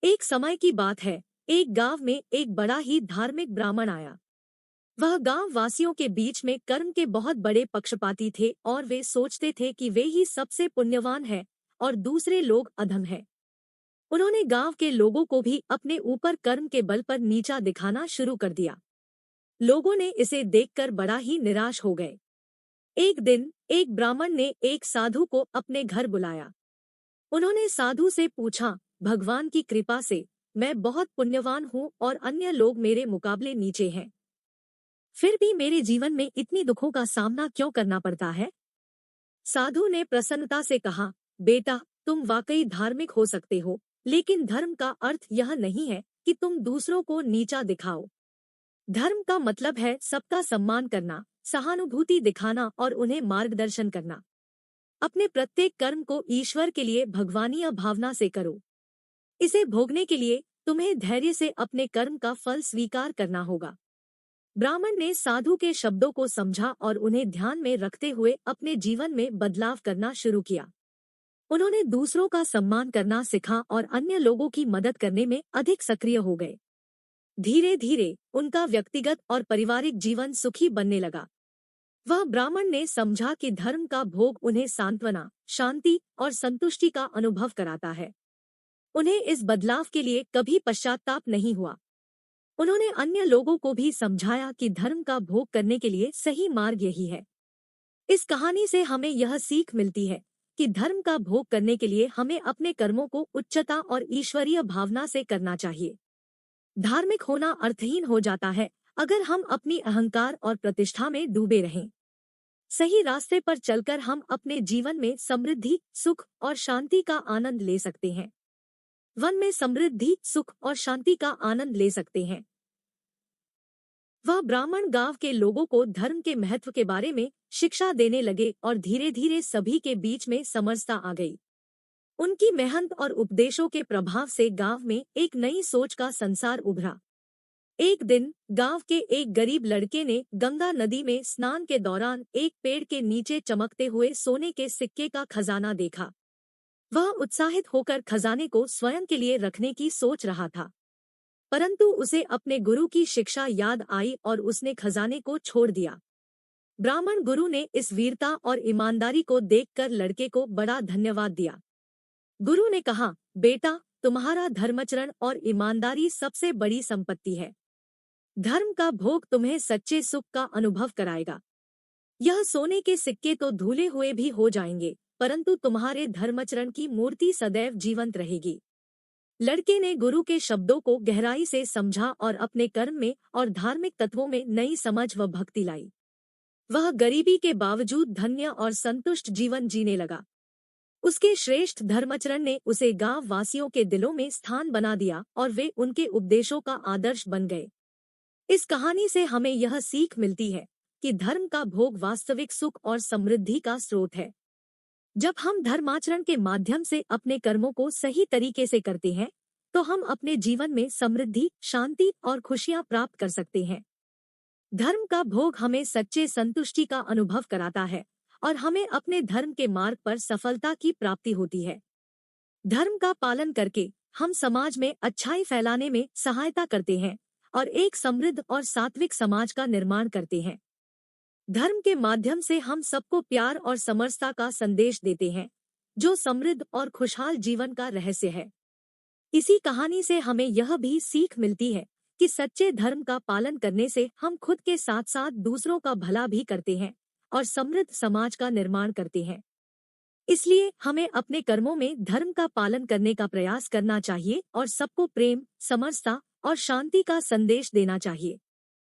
एक समय की बात है। एक गांव में एक बड़ा ही धार्मिक ब्राह्मण आया। वह गांव वासियों के बीच में कर्म के बहुत बड़े पक्षपाती थे और वे सोचते थे कि वे ही सबसे पुण्यवान हैं और दूसरे लोग अधम हैं। उन्होंने गांव के लोगों को भी अपने ऊपर कर्म के बल पर नीचा दिखाना शुरू कर दिया। लोगों ने इसे देखकर बड़ा ही निराश हो गए। एक दिन एक ब्राह्मण ने एक साधु को अपने घर बुलाया। उन्होंने साधु से पूछा, भगवान की कृपा से मैं बहुत पुण्यवान हूँ और अन्य लोग मेरे मुकाबले नीचे हैं। फिर भी मेरे जीवन में इतनी दुखों का सामना क्यों करना पड़ता है? साधु ने प्रसन्नता से कहा, बेटा, तुम वाकई धार्मिक हो सकते हो, लेकिन धर्म का अर्थ यह नहीं है कि तुम दूसरों को नीचा दिखाओ। धर्म का मतलब है सबका सम्मान करना, सहानुभूति दिखाना और उन्हें मार्गदर्शन करना। अपने प्रत्येक कर्म को ईश्वर के लिए भगवानीय भावना से करो। इसे भोगने के लिए तुम्हें धैर्य से अपने कर्म का फल स्वीकार करना होगा। ब्राह्मण ने साधु के शब्दों को समझा और उन्हें ध्यान में रखते हुए अपने जीवन में बदलाव करना शुरू किया। उन्होंने दूसरों का सम्मान करना सीखा और अन्य लोगों की मदद करने में अधिक सक्रिय हो गए। धीरे धीरे उनका व्यक्तिगत और पारिवारिक जीवन सुखी बनने लगा। वह ब्राह्मण ने समझा कि धर्म का भोग उन्हें सांत्वना, शांति और संतुष्टि का अनुभव कराता है। उन्हें इस बदलाव के लिए कभी पश्चाताप नहीं हुआ। उन्होंने अन्य लोगों को भी समझाया कि धर्म का भोग करने के लिए सही मार्ग यही है। इस कहानी से हमें यह सीख मिलती है कि धर्म का भोग करने के लिए हमें अपने कर्मों को उच्चता और ईश्वरीय भावना से करना चाहिए। धार्मिक होना अर्थहीन हो जाता है अगर हम अपनी अहंकार और प्रतिष्ठा में डूबे रहें। सही रास्ते पर चलकर हम अपने जीवन में समृद्धि, सुख और शांति का आनंद ले सकते हैं। वन में समृद्धि, सुख और शांति का आनंद ले सकते हैं। वह ब्राह्मण गांव के लोगों को धर्म के महत्व के बारे में शिक्षा देने लगे और धीरे धीरे सभी के बीच में समरसता आ गई। उनकी मेहनत और उपदेशों के प्रभाव से गांव में एक नई सोच का संसार उभरा। एक दिन गांव के एक गरीब लड़के ने गंगा नदी में स्नान के दौरान एक पेड़ के नीचे चमकते हुए सोने के सिक्के का खजाना देखा। वह उत्साहित होकर खजाने को स्वयं के लिए रखने की सोच रहा था, परंतु उसे अपने गुरु की शिक्षा याद आई और उसने खजाने को छोड़ दिया। ब्राह्मण गुरु ने इस वीरता और ईमानदारी को देखकर लड़के को बड़ा धन्यवाद दिया। गुरु ने कहा, बेटा, तुम्हारा धर्माचरण और ईमानदारी सबसे बड़ी संपत्ति है। धर्म का भोग तुम्हें सच्चे सुख का अनुभव कराएगा। यह सोने के सिक्के तो धुले हुए भी हो जाएंगे, परंतु तुम्हारे धर्माचरण की मूर्ति सदैव जीवंत रहेगी। लड़के ने गुरु के शब्दों को गहराई से समझा और अपने कर्म में और धार्मिक तत्वों में नई समझ व भक्ति लाई। वह गरीबी के बावजूद धन्य और संतुष्ट जीवन जीने लगा। उसके श्रेष्ठ धर्माचरण ने उसे गांव वासियों के दिलों में स्थान बना दिया और वे उनके उपदेशों का आदर्श बन गए। इस कहानी से हमें यह सीख मिलती है कि धर्म का भोग वास्तविक सुख और समृद्धि का स्रोत है। जब हम धर्माचरण के माध्यम से अपने कर्मों को सही तरीके से करते हैं, तो हम अपने जीवन में समृद्धि, शांति और खुशियां प्राप्त कर सकते हैं। धर्म का भोग हमें सच्चे संतुष्टि का अनुभव कराता है और हमें अपने धर्म के मार्ग पर सफलता की प्राप्ति होती है। धर्म का पालन करके हम समाज में अच्छाई फैलाने में सहायता करते हैं और एक समृद्ध और सात्विक समाज का निर्माण करते हैं। धर्म के माध्यम से हम सबको प्यार और समरसता का संदेश देते हैं, जो समृद्ध और खुशहाल जीवन का रहस्य है। इसी कहानी से हमें यह भी सीख मिलती है कि सच्चे धर्म का पालन करने से हम खुद के साथ साथ दूसरों का भला भी करते हैं और समृद्ध समाज का निर्माण करते हैं। इसलिए हमें अपने कर्मों में धर्म का पालन करने का प्रयास करना चाहिए और सबको प्रेम, समरसता और शांति का संदेश देना चाहिए।